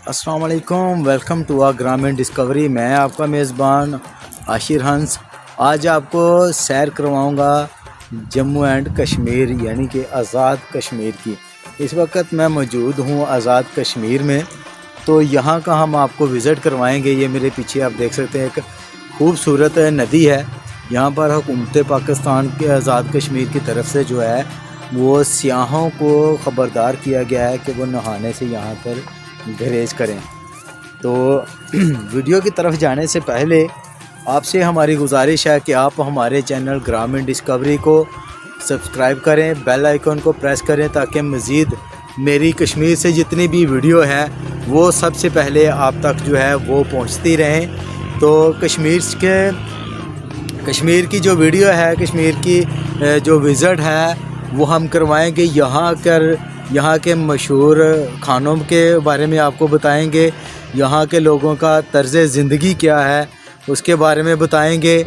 अस्सलाम वालेकुम, welcome two आ ग्रामीण डिस्कवरी। मैं आपका मेज़बान आशिर हंस आज आपको सैर करवाऊंगा जम्मू एंड कश्मीर यानी कि आज़ाद कश्मीर की। इस वक्त मैं मौजूद हूँ आज़ाद कश्मीर में, तो यहाँ का हम आपको विज़िट करवाएंगे। ये मेरे पीछे आप देख सकते हैं, एक खूबसूरत नदी है। यहाँ पर हुकूमत पाकिस्तान के आज़ाद कश्मीर की तरफ से जो है वो सियाहों को ख़बरदार किया गया है कि वो नहाने से यहाँ पर गुरेज करें। तो वीडियो की तरफ जाने से पहले आपसे हमारी गुजारिश है कि आप हमारे चैनल ग्रामीण डिस्कवरी को सब्सक्राइब करें, बेल आइकन को प्रेस करें ताकि मज़ीद मेरी कश्मीर से जितनी भी वीडियो है वो सबसे पहले आप तक जो है वो पहुंचती रहें। तो कश्मीर की जो वीडियो है, कश्मीर की जो विज़िट है वो हम करवाएंगे। यहाँ के मशहूर खानों के बारे में आपको बताएंगे, यहाँ के लोगों का तर्ज़ ज़िंदगी क्या है उसके बारे में बताएंगे,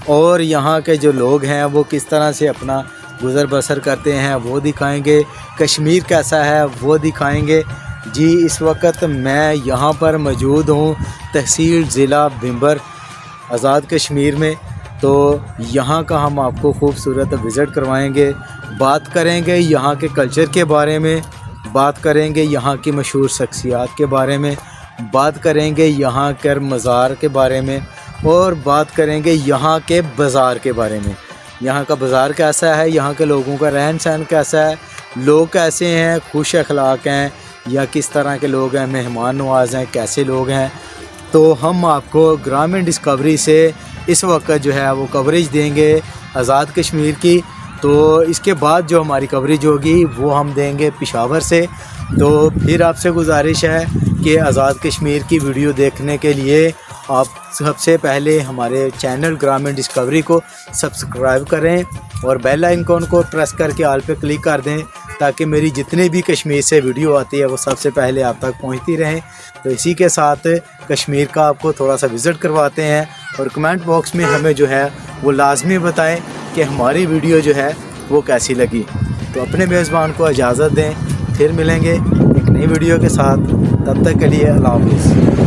और यहाँ के जो लोग हैं वो किस तरह से अपना गुज़र बसर करते हैं वो दिखाएंगे। कश्मीर कैसा है वो दिखाएंगे। जी, इस वक्त मैं यहाँ पर मौजूद हूँ तहसील ज़िला बिम्बर आज़ाद कश्मीर में। तो यहाँ का हम आपको खूबसूरत विज़िट करवाएंगे, बात करेंगे यहाँ के कल्चर के बारे में, बात करेंगे यहाँ की मशहूर शख्सियात के बारे में, बात करेंगे यहाँ के मज़ार के बारे में, और बात करेंगे यहाँ के बाज़ार के बारे में। यहाँ का बाज़ार कैसा है, यहाँ के लोगों का रहन सहन कैसा है, लोग कैसे हैं, खुश अखलाक हैं या किस तरह के लोग हैं, मेहमान नवाज़ हैं, कैसे लोग हैं। तो हम आपको ग्रामीण डिस्कवरी से इस वक्त जो है वो कवरेज देंगे आज़ाद कश्मीर की। तो इसके बाद जो हमारी कवरेज होगी वो हम देंगे पेशावर से। तो फिर आपसे गुजारिश है कि आज़ाद कश्मीर की वीडियो देखने के लिए आप सबसे पहले हमारे चैनल ग्रामीण डिस्कवरी को सब्सक्राइब करें और बेल आइकन को प्रेस करके ऑल पे क्लिक कर दें ताकि मेरी जितनी भी कश्मीर से वीडियो आती है वो सबसे पहले आप तक पहुंचती रहें। तो इसी के साथ कश्मीर का आपको थोड़ा सा विज़िट करवाते हैं, और कमेंट बॉक्स में हमें जो है वो लाजमी बताएं कि हमारी वीडियो जो है वो कैसी लगी। तो अपने मेज़बान को इजाज़त दें, फिर मिलेंगे एक नई वीडियो के साथ। तब तक के लिए अल्लाह हाफ़िज़।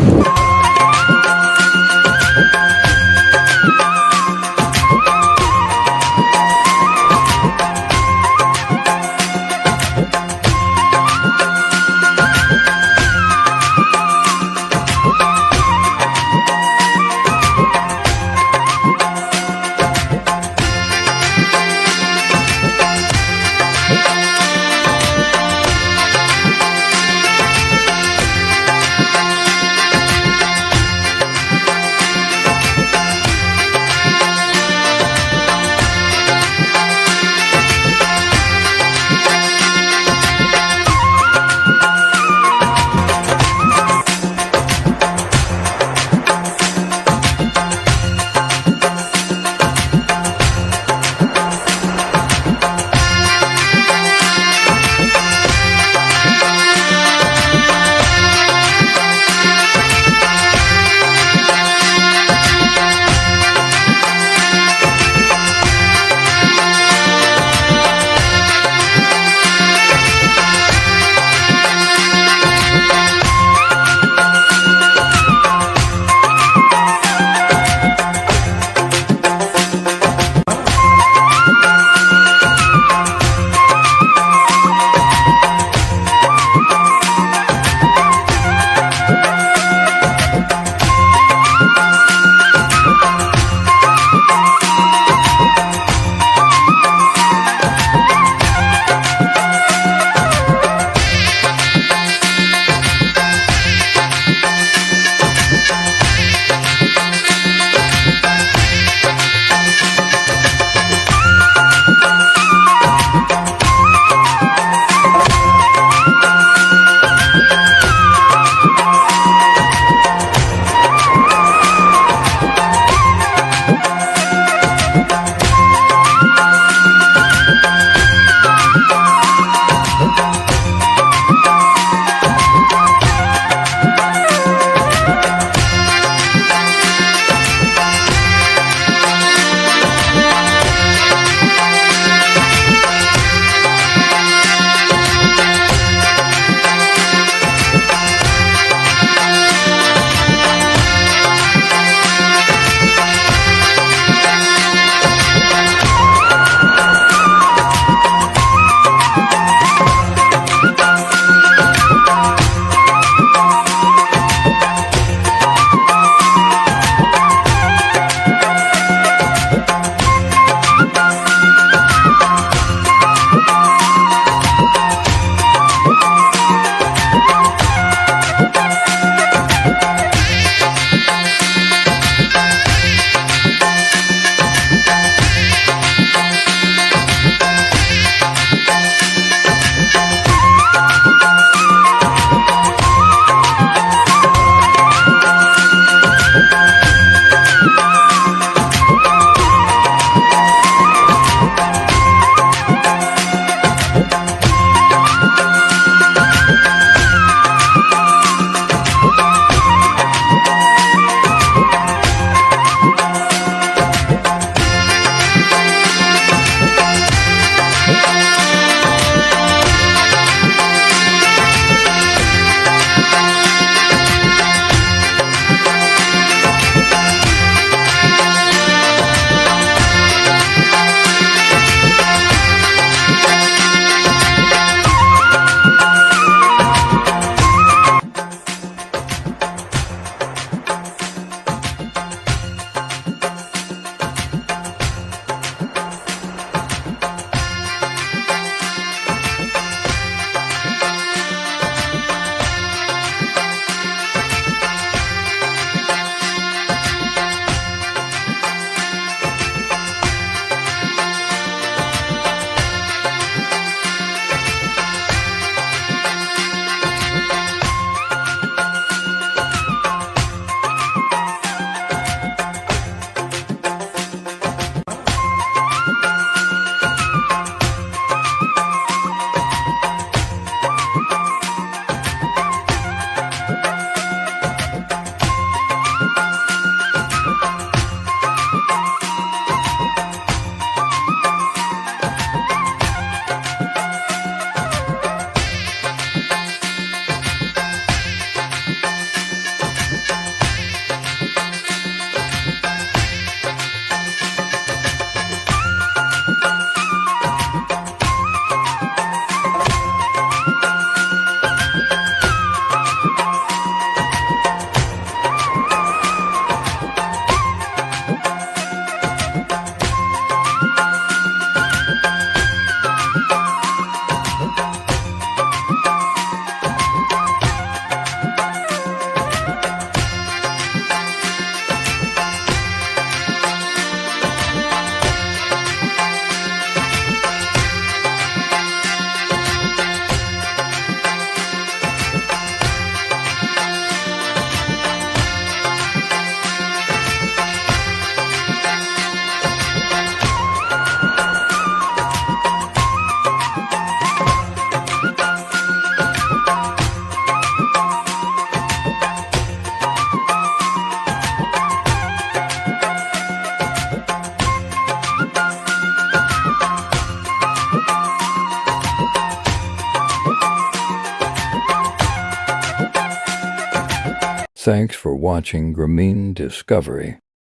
Thanks for watching Grameen Discovery.